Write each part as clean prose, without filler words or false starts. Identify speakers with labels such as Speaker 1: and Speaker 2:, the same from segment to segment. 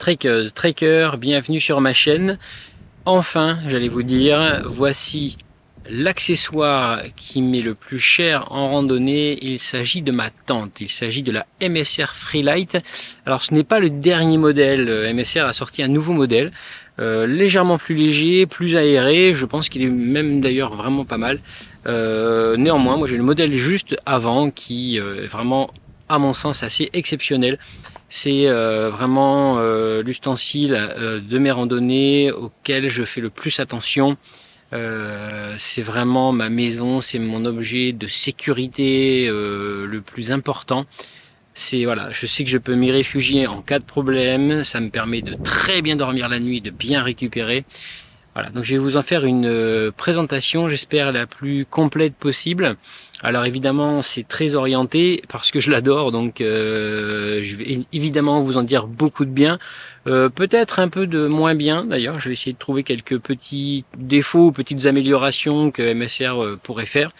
Speaker 1: Trekkeuses, trekkers, bienvenue sur ma chaîne. Enfin, j'allais vous dire, voici l'accessoire qui m'est le plus cher en randonnée. Il s'agit de ma tente, il s'agit de la MSR Freelite. Alors ce n'est pas le dernier modèle, MSR a sorti un nouveau modèle, légèrement plus léger, plus aéré, je pense qu'il est même d'ailleurs vraiment pas mal. Néanmoins, moi j'ai le modèle juste avant qui est vraiment, à mon sens, assez exceptionnel. C'est vraiment l'ustensile de mes randonnées auquel je fais le plus attention. C'est vraiment ma maison, c'est mon objet de sécurité le plus important. C'est voilà, je sais que je peux m'y réfugier en cas de problème. Ça me permet de très bien dormir la nuit, de bien récupérer. Voilà, donc je vais vous en faire une présentation, j'espère la plus complète possible. Alors évidemment, c'est très orienté parce que je l'adore, donc je vais évidemment vous en dire beaucoup de bien. Peut-être un peu de moins bien d'ailleurs, je vais essayer de trouver quelques petits défauts, petites améliorations que MSR pourrait faire,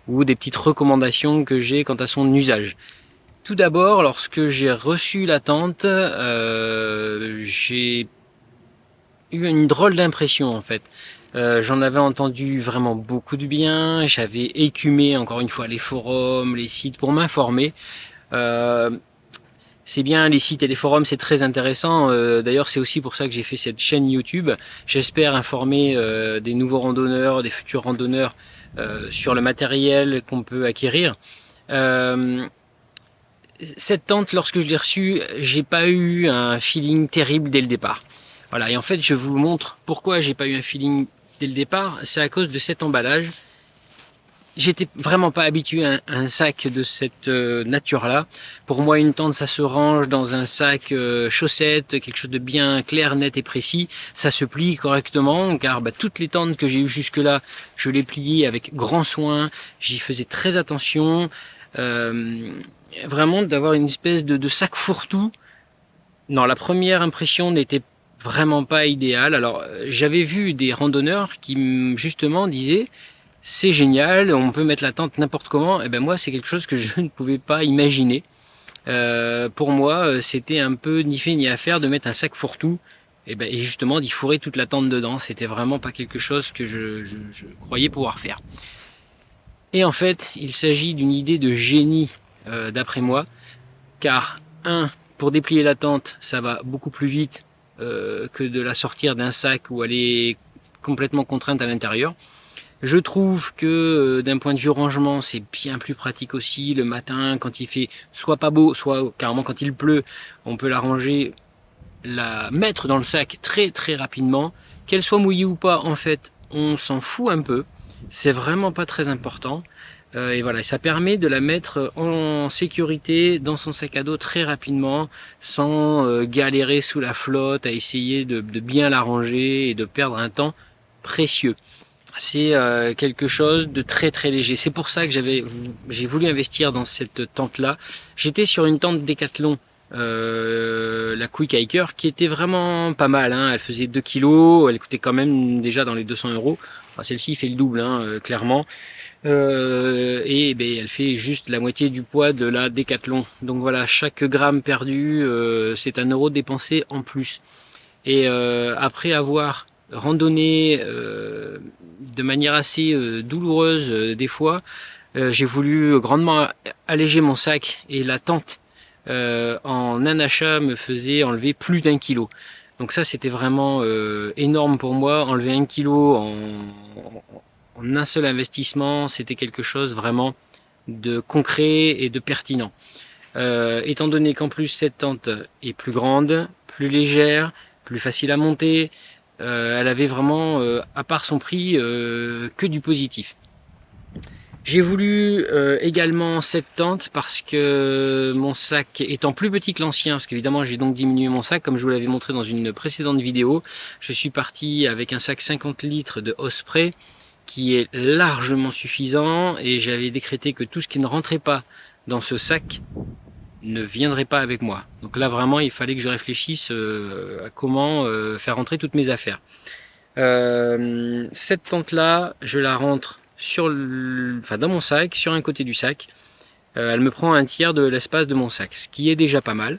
Speaker 1: ou des petites recommandations que j'ai quant à son usage. Tout d'abord, lorsque j'ai reçu la tente, j'ai eu une drôle d'impression en fait. J'en avais entendu vraiment beaucoup de bien, j'avais écumé encore une fois les forums, les sites pour m'informer. Euh, c'est bien, les sites et les forums, c'est très intéressant. D'ailleurs, c'est aussi pour ça que j'ai fait cette chaîne YouTube. J'espère informer des nouveaux randonneurs, des futurs randonneurs sur le matériel qu'on peut acquérir. Cette tente, lorsque je l'ai reçue, j'ai pas eu un feeling terrible dès le départ. Voilà, et en fait, je vous montre pourquoi j'ai pas eu un feeling dès le départ. C'est à cause de cet emballage. J'étais vraiment pas habitué à un sac de cette nature-là. Pour moi, une tente, ça se range dans un sac chaussette, quelque chose de bien clair, net et précis. Ça se plie correctement, car toutes les tentes que j'ai eues jusque-là, je les pliais avec grand soin. J'y faisais très attention. Vraiment d'avoir une espèce de sac fourre-tout. Non, la première impression n'était vraiment pas idéale. Alors, j'avais vu des randonneurs qui justement disaient c'est génial, on peut mettre la tente n'importe comment. Et ben moi, c'est quelque chose que je ne pouvais pas imaginer. Pour moi, c'était un peu ni fait ni à faire de mettre un sac fourre-tout et justement d'y fourrer toute la tente dedans. C'était vraiment pas quelque chose que je croyais pouvoir faire. Et en fait, il s'agit d'une idée de génie d'après moi, car pour déplier la tente, ça va beaucoup plus vite que de la sortir d'un sac où elle est complètement contrainte à l'intérieur. Je trouve que d'un point de vue rangement, c'est bien plus pratique aussi. Le matin, quand il fait soit pas beau, soit carrément quand il pleut, on peut la ranger, la mettre dans le sac très très rapidement. Qu'elle soit mouillée ou pas, en fait, on s'en fout un peu. C'est vraiment pas très important. Et voilà, ça permet de la mettre en sécurité dans son sac à dos très rapidement, sans galérer sous la flotte, à essayer de bien la ranger et de perdre un temps précieux. C'est quelque chose de très très léger. C'est pour ça que j'ai voulu investir dans cette tente-là. J'étais sur une tente Decathlon, la Quick Hiker, qui était vraiment pas mal. Hein. Elle faisait 2 kilos, elle coûtait quand même déjà dans les 200 euros. Enfin, celle-ci fait le double, clairement. Elle fait juste la moitié du poids de la Decathlon. Donc voilà, chaque gramme perdu, c'est 1 euro dépensé en plus. Et après avoir randonné de manière assez douloureuse des fois, j'ai voulu grandement alléger mon sac et la tente en un achat me faisait enlever plus d'1 kilo. Donc ça c'était vraiment énorme pour moi, enlever 1 kilo en un seul investissement, c'était quelque chose vraiment de concret et de pertinent. Étant donné qu'en plus cette tente est plus grande, plus légère, plus facile à monter, elle avait vraiment, à part son prix, que du positif. J'ai voulu également cette tente parce que mon sac étant plus petit que l'ancien, parce qu'évidemment j'ai donc diminué mon sac comme je vous l'avais montré dans une précédente vidéo, je suis parti avec un sac 50 litres de Osprey qui est largement suffisant et j'avais décrété que tout ce qui ne rentrait pas dans ce sac ne viendrait pas avec moi. Donc là vraiment il fallait que je réfléchisse à comment faire rentrer toutes mes affaires. Cette tente là, je la rentre dans mon sac, sur un côté du sac. Elle me prend un tiers de l'espace de mon sac, ce qui est déjà pas mal.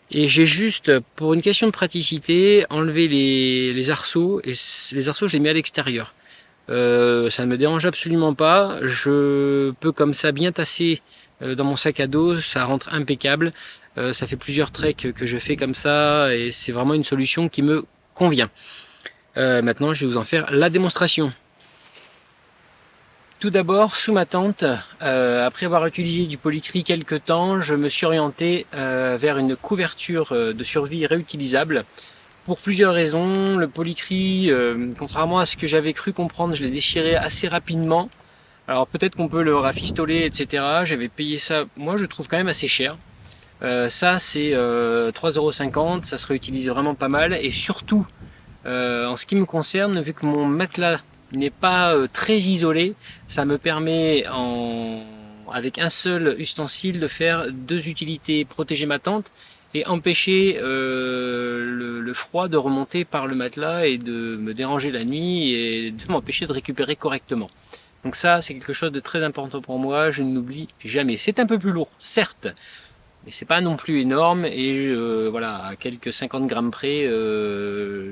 Speaker 1: Et j'ai juste, pour une question de praticité, enlevé les arceaux, et les arceaux je les mets à l'extérieur. Ça ne me dérange absolument pas, je peux comme ça bien tasser dans mon sac à dos, ça rentre impeccable. Ça fait plusieurs treks que je fais comme ça, et c'est vraiment une solution qui me convient. Maintenant je vais vous en faire la démonstration. Tout d'abord, sous ma tente, après avoir utilisé du polycry quelques temps, je me suis orienté vers une couverture de survie réutilisable. Pour plusieurs raisons. Le polycry, contrairement à ce que j'avais cru comprendre, je l'ai déchiré assez rapidement. Alors peut-être qu'on peut le rafistoler, etc. J'avais payé ça, moi je trouve quand même assez cher. Ça c'est 3,50 €, ça se réutilise vraiment pas mal. Et surtout, en ce qui me concerne, vu que mon matelas n'est pas très isolé, ça me permet avec un seul ustensile de faire deux utilités: protéger ma tente et empêcher le froid de remonter par le matelas et de me déranger la nuit et de m'empêcher de récupérer correctement. Donc ça, c'est quelque chose de très important pour moi, je ne l'oublie jamais. C'est un peu plus lourd, certes, mais c'est pas non plus énorme, et voilà, à quelques 50 grammes près,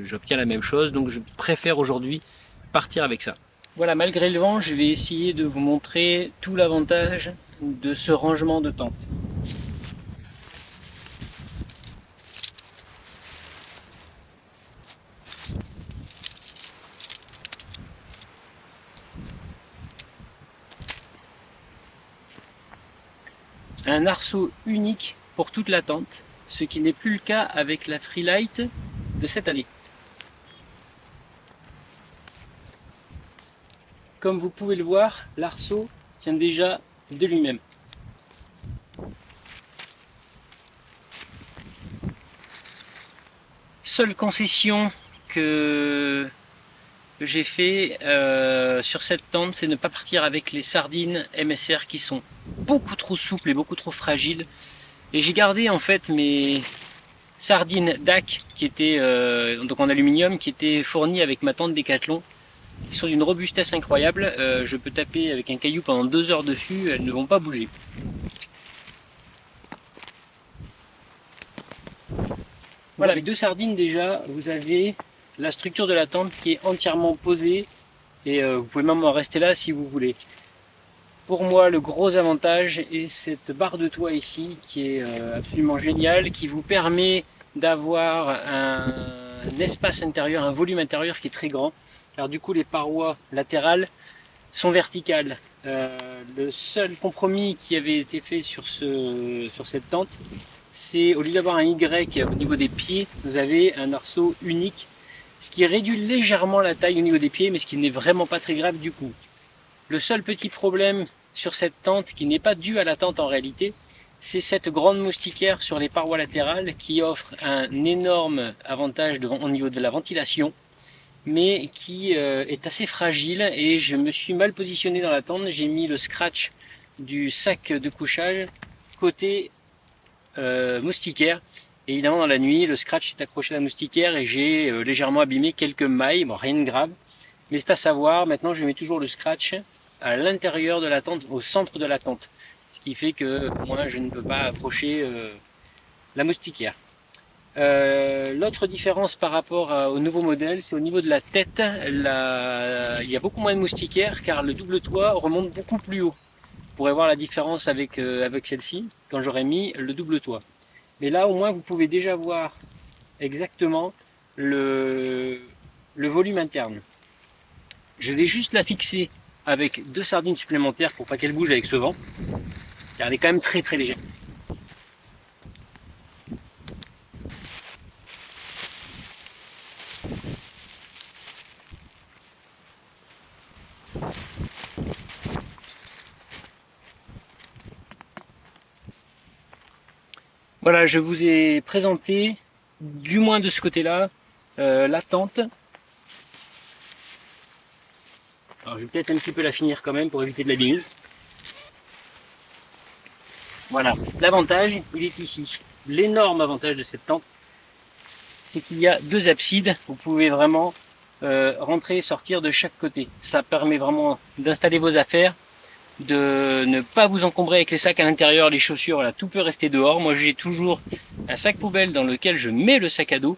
Speaker 1: j'obtiens la même chose, donc je préfère aujourd'hui partir avec ça. Voilà, malgré le vent, je vais essayer de vous montrer tout l'avantage de ce rangement de tente. Un arceau unique pour toute la tente, ce qui n'est plus le cas avec la Freelite de cette année. Comme vous pouvez le voir, l'arceau tient déjà de lui-même. Seule concession que j'ai fait sur cette tente, c'est ne pas partir avec les sardines MSR qui sont beaucoup trop souples et beaucoup trop fragiles. Et j'ai gardé en fait mes sardines DAC qui étaient donc en aluminium, qui étaient fournies avec ma tente Decathlon. Ils sont d'une robustesse incroyable. Je peux taper avec un caillou pendant 2 heures dessus, elles ne vont pas bouger. Voilà, avec deux sardines déjà, vous avez la structure de la tente qui est entièrement posée, et vous pouvez même en rester là si vous voulez. Pour moi, le gros avantage est cette barre de toit ici qui est absolument géniale, qui vous permet d'avoir un espace intérieur, un volume intérieur qui est très grand. Alors du coup, les parois latérales sont verticales. Le seul compromis qui avait été fait sur cette tente, c'est au lieu d'avoir un Y au niveau des pieds, vous avez un arceau unique, ce qui réduit légèrement la taille au niveau des pieds, mais ce qui n'est vraiment pas très grave du coup. Le seul petit problème sur cette tente, qui n'est pas dû à la tente en réalité, c'est cette grande moustiquaire sur les parois latérales qui offre un énorme avantage au niveau de la ventilation, mais qui est assez fragile, et je me suis mal positionné dans la tente. J'ai mis le scratch du sac de couchage côté moustiquaire. Et évidemment, dans la nuit, le scratch est accroché à la moustiquaire et j'ai légèrement abîmé quelques mailles. Bon, rien de grave, mais c'est à savoir. Maintenant, je mets toujours le scratch à l'intérieur de la tente, au centre de la tente, ce qui fait que moi, je ne peux pas accrocher la moustiquaire. L'autre différence par rapport au nouveau modèle, c'est au niveau de la tête. Il y a beaucoup moins de moustiquaires car le double toit remonte beaucoup plus haut. Vous pourrez voir la différence avec celle-ci quand j'aurai mis le double toit. Mais là, au moins, vous pouvez déjà voir exactement le volume interne. Je vais juste la fixer avec deux sardines supplémentaires pour pas qu'elle bouge avec ce vent, car elle est quand même très très légère. Voilà, je vous ai présenté, du moins de ce côté-là, la tente. Alors je vais peut-être un petit peu la finir quand même pour éviter de l'abîmer. Voilà, l'avantage, il est ici. L'énorme avantage de cette tente, c'est qu'il y a deux absides. Vous pouvez vraiment rentrer et sortir de chaque côté. Ça permet vraiment d'installer vos affaires de ne pas vous encombrer avec les sacs à l'intérieur, les chaussures, voilà, tout peut rester dehors. Moi j'ai toujours un sac poubelle dans lequel je mets le sac à dos.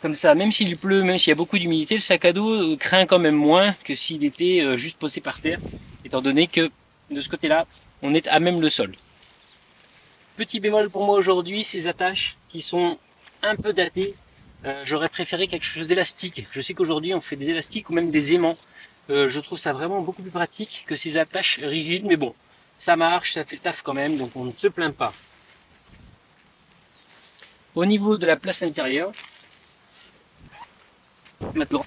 Speaker 1: Comme ça, même s'il pleut, même s'il y a beaucoup d'humidité, le sac à dos craint quand même moins que s'il était juste posé par terre, étant donné que de ce côté-là, on est à même le sol. Petit bémol pour moi aujourd'hui, ces attaches qui sont un peu datées. J'aurais préféré quelque chose d'élastique. Je sais qu'aujourd'hui on fait des élastiques ou même des aimants. Je trouve ça vraiment beaucoup plus pratique que ces attaches rigides, mais bon, ça marche, ça fait le taf quand même, donc on ne se plaint pas. Au niveau de la place intérieure, maintenant,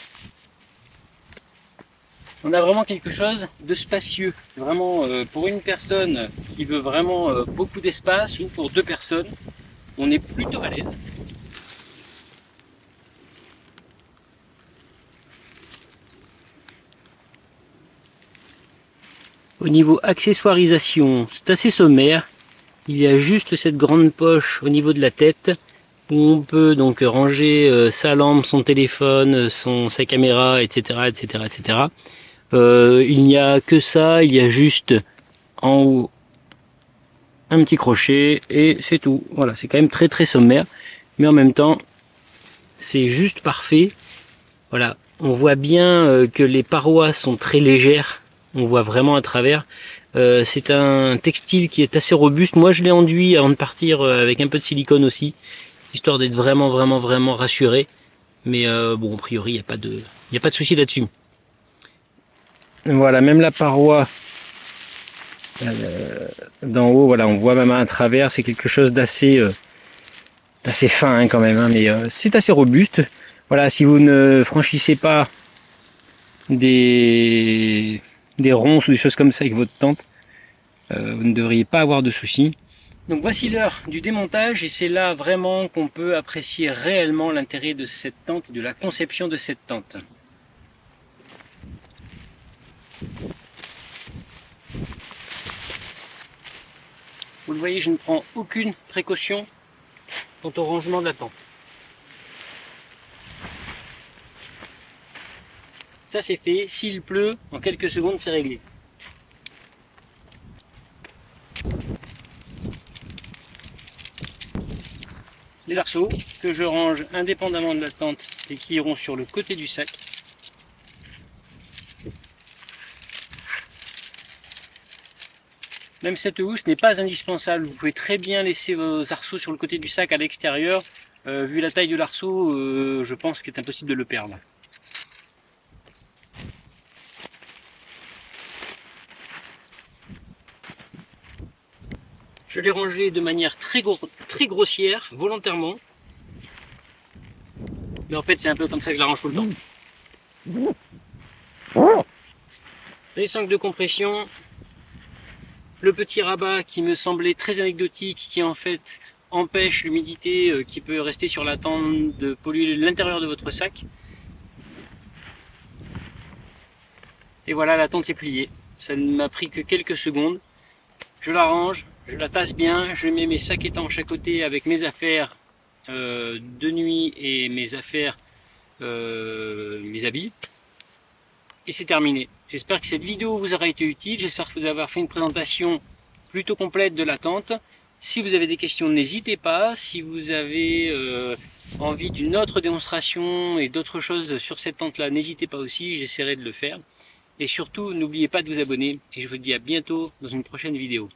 Speaker 1: on a vraiment quelque chose de spacieux. Vraiment, pour une personne qui veut vraiment beaucoup d'espace ou pour deux personnes, on est plutôt à l'aise. Au niveau accessoirisation, c'est assez sommaire. Il y a juste cette grande poche au niveau de la tête où on peut donc ranger sa lampe, son téléphone, sa caméra, etc., etc., etc. Il n'y a que ça, il y a juste en haut un petit crochet et c'est tout. Voilà, c'est quand même très très sommaire, mais en même temps, c'est juste parfait. Voilà, on voit bien que les parois sont très légères, on voit vraiment à travers. C'est un textile qui est assez robuste. Moi, je l'ai enduit avant de partir avec un peu de silicone aussi, histoire d'être vraiment, vraiment, vraiment rassuré. Mais bon, a priori, il n'y a pas de souci là-dessus. Voilà, même la paroi d'en haut, voilà, on voit même à travers. C'est quelque chose d'assez fin hein, quand même, hein, mais c'est assez robuste. Voilà, si vous ne franchissez pas des ronces ou des choses comme ça avec votre tente, vous ne devriez pas avoir de soucis. Donc voici l'heure du démontage et c'est là vraiment qu'on peut apprécier réellement l'intérêt de cette tente et de la conception de cette tente. Vous le voyez, je ne prends aucune précaution quant au rangement de la tente. Ça c'est fait, s'il pleut, en quelques secondes c'est réglé. Les arceaux que je range indépendamment de la tente et qui iront sur le côté du sac. Même cette housse n'est pas indispensable, vous pouvez très bien laisser vos arceaux sur le côté du sac à l'extérieur. Vu la taille de l'arceau, je pense qu'il est impossible de le perdre. Je l'ai rangé de manière très grossière, volontairement. Mais en fait, c'est un peu comme ça que je la range tout le temps. Les sangles de compression, le petit rabat qui me semblait très anecdotique, qui en fait empêche l'humidité qui peut rester sur la tente de polluer l'intérieur de votre sac. Et voilà, la tente est pliée. Ça ne m'a pris que quelques secondes. Je la range, je la tasse bien, je mets mes sacs étanches à côté avec mes affaires de nuit et mes affaires, mes habits. Et c'est terminé. J'espère que cette vidéo vous aura été utile. J'espère que vous avez fait une présentation plutôt complète de la tente. Si vous avez des questions, n'hésitez pas. Si vous avez envie d'une autre démonstration et d'autres choses sur cette tente-là, n'hésitez pas aussi. J'essaierai de le faire. Et surtout, n'oubliez pas de vous abonner. Et je vous dis à bientôt dans une prochaine vidéo.